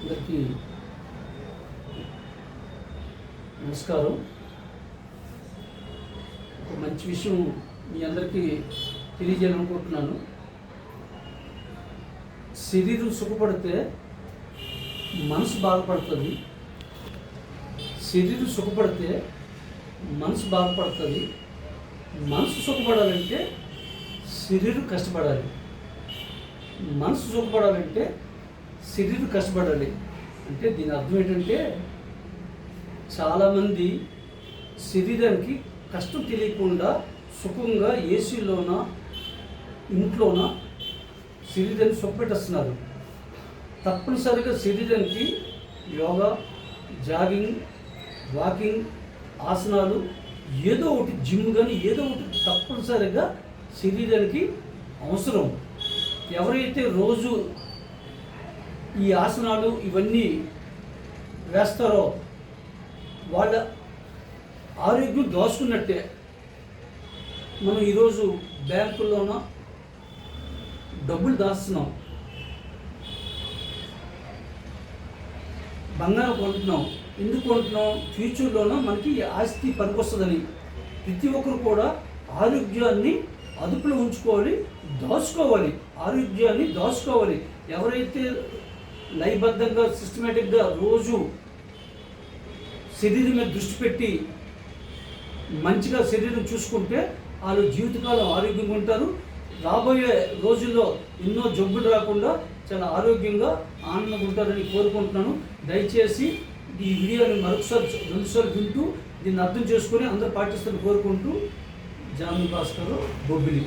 అందరికీ నమస్కారం. ఒక మంచి విషయం మీ అందరికీ తెలియజేయాలనుకుంటున్నాను. శరీరం సుఖపడితే మనసు బాధపడుతుంది. శరీరం సుఖపడితే మనసు బాధపడుతుంది. మనసు సుఖపడాలంటే శరీరం కష్టపడాలి. మనసు సుఖపడాలంటే శరీరం కష్టపడాలి. అంటే దీని అర్థం ఏంటంటే, చాలామంది శరీరానికి కష్టం తెలియకుండా సుఖంగా ఏసీలోన ఇంట్లోన శరీరాన్ని సుఖపెట్టేస్తున్నారు. తప్పనిసరిగా శరీరానికి యోగా, జాగింగ్, వాకింగ్, ఆసనాలు, ఏదో ఒకటి జిమ్ కానీ ఏదో ఒకటి తప్పనిసరిగా శరీరానికి అవసరం. ఎవరైతే రోజు ఈ ఆసనాలు ఇవన్నీ వేస్తారో వాళ్ళ ఆరోగ్యం దోచుకున్నట్టే. మనం ఈరోజు బ్యాంకుల్లోన డబ్బులు దాస్తున్నాం, బంగారం కొంటున్నాం. ఎందుకు కొంటున్నాం? ఫ్యూచర్లోనూ మనకి ఆస్తి పనికొస్తుందని. ప్రతి ఒక్కరు కూడా ఆరోగ్యాన్ని అదుపులో ఉంచుకోవాలి, దాచుకోవాలి. ఆరోగ్యాన్ని దాచుకోవాలి. ఎవరైతే లయబద్ధంగా సిస్టమేటిక్గా రోజు శరీరం మీద దృష్టి పెట్టి మంచిగా శరీరం చూసుకుంటే వాళ్ళు జీవితకాలం ఆరోగ్యంగా ఉంటారు. రాబోయే రోజుల్లో ఎన్నో జబ్బులు రాకుండా చాలా ఆరోగ్యంగా ఆనందంగా ఉంటారని కోరుకుంటున్నాను. దయచేసి ఈ వీడియోని మరొకసారి 2 సార్లు వింటూ దీన్ని అర్థం చేసుకొని అందరూ పాటిస్తారని కోరుకుంటూ, జామి భాస్కర్, బొబ్బిలి.